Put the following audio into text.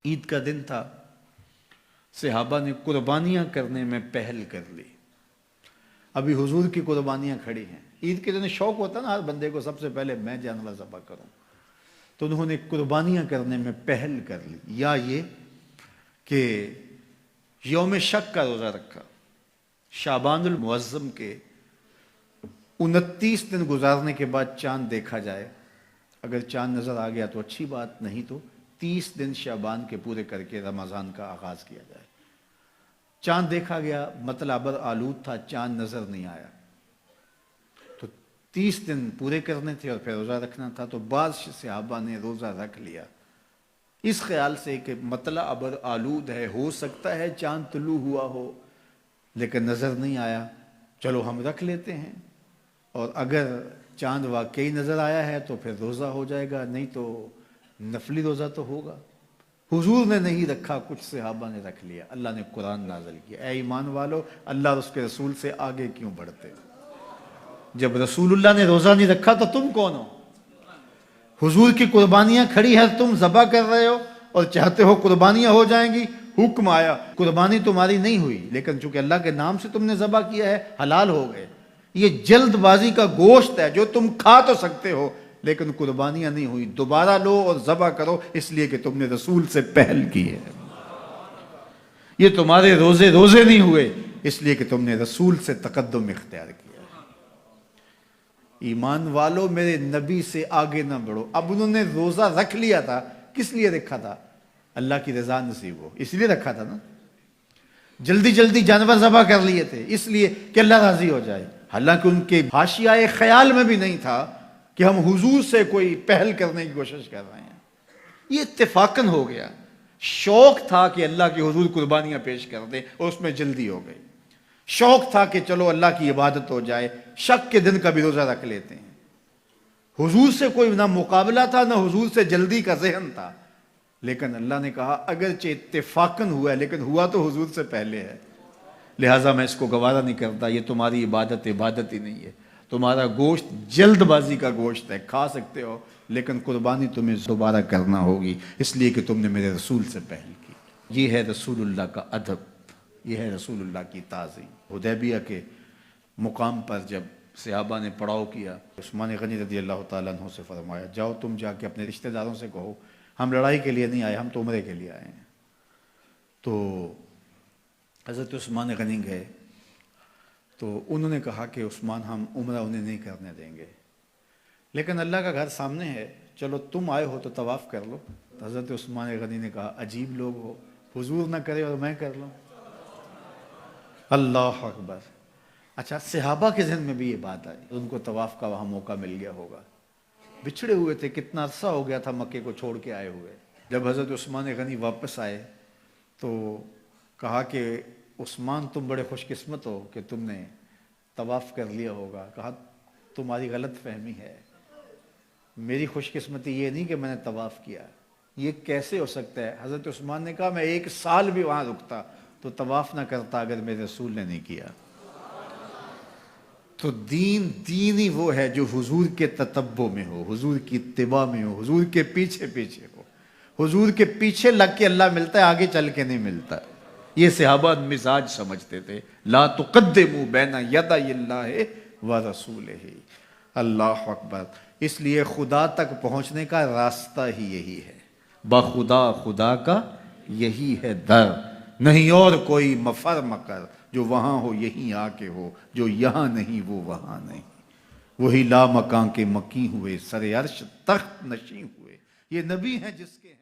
عید کا دن تھا، صحابہ نے قربانیاں کرنے میں پہل کر لی۔ ابھی حضور کی قربانیاں کھڑی ہیں۔ عید کے دن شوق ہوتا ہے نا ہر بندے کو، سب سے پہلے میں جانور ذبح کروں، تو انہوں نے قربانیاں کرنے میں پہل کر لی۔ یا یہ کہ یوم شک کا روزہ رکھا، شعبان المعظم کے 29 دن گزارنے کے بعد چاند دیکھا جائے، اگر چاند نظر آ گیا تو اچھی بات، نہیں تو 30 دن شعبان کے پورے کر کے رمضان کا آغاز کیا جائے۔ چاند دیکھا گیا، مطلب ابر آلود تھا، چاند نظر نہیں آیا، تو 30 دن پورے کرنے تھے اور پھر روزہ رکھنا تھا۔ تو بعض صحابہ نے روزہ رکھ لیا اس خیال سے کہ مطلع ابر آلود ہے، ہو سکتا ہے چاند طلوع ہوا ہو لیکن نظر نہیں آیا، چلو ہم رکھ لیتے ہیں، اور اگر چاند واقعی نظر آیا ہے تو پھر روزہ ہو جائے گا، نہیں تو نفلی روزہ تو ہوگا۔ حضور نے نہیں رکھا، کچھ صحابہ نے رکھ لیا۔ اللہ نے قرآن نازل کیا، اے ایمان والو اللہ اور اس کے رسول سے آگے کیوں بڑھتے؟ جب رسول اللہ نے روزہ نہیں رکھا تو تم کون ہو؟ حضور کی قربانیاں کھڑی ہے، تم ذبح کر رہے ہو اور چاہتے ہو قربانیاں ہو جائیں گی۔ حکم آیا، قربانی تمہاری نہیں ہوئی لیکن چونکہ اللہ کے نام سے تم نے ذبح کیا ہے، حلال ہو گئے۔ یہ جلد بازی کا گوشت ہے جو تم کھا تو سکتے ہو لیکن قربانیاں نہیں ہوئی، دوبارہ لو اور ذبح کرو، اس لیے کہ تم نے رسول سے پہل کی ہے۔ یہ تمہارے روزے نہیں ہوئے اس لیے کہ تم نے رسول سے تقدم اختیار کیا۔ ایمان والو میرے نبی سے آگے نہ بڑھو۔ اب انہوں نے روزہ رکھ لیا تھا، کس لیے رکھا تھا؟ اللہ کی رضا نصیب ہو، اس لیے رکھا تھا نا۔ جلدی جلدی جانور ذبح کر لیے تھے اس لیے کہ اللہ راضی ہو جائے، حالانکہ ان کے حاشیہ خیال میں بھی نہیں تھا کہ ہم حضور سے کوئی پہل کرنے کی کوشش کر رہے ہیں۔ یہ اتفاقاً ہو گیا، شوق تھا کہ اللہ کے حضور قربانیاں پیش کر دیں اور اس میں جلدی ہو گئی۔ شوق تھا کہ چلو اللہ کی عبادت ہو جائے، شک کے دن کا بھی روزہ رکھ لیتے ہیں۔ حضور سے کوئی نہ مقابلہ تھا نہ حضور سے جلدی کا ذہن تھا، لیکن اللہ نے کہا اگرچہ اتفاقاً ہوا ہے لیکن ہوا تو حضور سے پہلے ہے، لہٰذا میں اس کو گوارا نہیں کرتا۔ یہ تمہاری عبادت ہی نہیں ہے، تمہارا گوشت جلد بازی کا گوشت ہے، کھا سکتے ہو لیکن قربانی تمہیں دوبارہ کرنا ہوگی اس لیے کہ تم نے میرے رسول سے پہل کی۔ یہ ہے رسول اللہ کا ادب، یہ ہے رسول اللہ کی تعظیم۔ حدیبیہ کے مقام پر جب صحابہ نے پڑاؤ کیا، عثمان غنی رضی اللہ تعالیٰ عنہ سے فرمایا جاؤ تم جا کے اپنے رشتہ داروں سے کہو ہم لڑائی کے لیے نہیں آئے، ہم تو عمرے کے لیے آئے ہیں۔ تو حضرت عثمان غنی گئے تو انہوں نے کہا کہ عثمان ہم عمرہ انہیں نہیں کرنے دیں گے، لیکن اللہ کا گھر سامنے ہے، چلو تم آئے ہو تو طواف کر لو۔ حضرت عثمان غنی نے کہا عجیب لوگ ہو، حضور نہ کرے اور میں کر لوں؟ اللہ اکبر۔ اچھا، صحابہ کے ذہن میں بھی یہ بات آئی، ان کو طواف کا وہاں موقع مل گیا ہوگا، بچھڑے ہوئے تھے، کتنا عرصہ ہو گیا تھا مکے کو چھوڑ کے آئے ہوئے۔ جب حضرت عثمان غنی واپس آئے تو کہا کہ عثمان تم بڑے خوش قسمت ہو کہ تم نے طواف کر لیا ہوگا۔ کہا تمہاری غلط فہمی ہے، میری خوش قسمتی یہ نہیں کہ میں نے طواف کیا، یہ کیسے ہو سکتا ہے؟ حضرت عثمان نے کہا میں 1 سال بھی وہاں رکتا تو طواف نہ کرتا اگر میرے رسول نے نہیں کیا۔ تو دین ہی وہ ہے جو حضور کے تتبع میں ہو، حضور کی اتباع میں ہو، حضور کے پیچھے ہو۔ حضور کے پیچھے لگ کے اللہ ملتا ہے، آگے چل کے نہیں ملتا۔ یہ صحابہ مزاج سمجھتے تھے، لا تقدموا بین یدی اللہ ورسولہ۔ اللہ اکبر۔ اس لیے خدا تک پہنچنے کا راستہ ہی یہی ہے، بخدا خدا کا یہی ہے در، نہیں اور کوئی مفر مکر، جو وہاں ہو یہیں آ کے ہو، جو یہاں نہیں وہ وہاں نہیں۔ وہی لا مکان کے مکی ہوئے، سر عرش تخت نشیں ہوئے۔ یہ نبی ہیں جس کے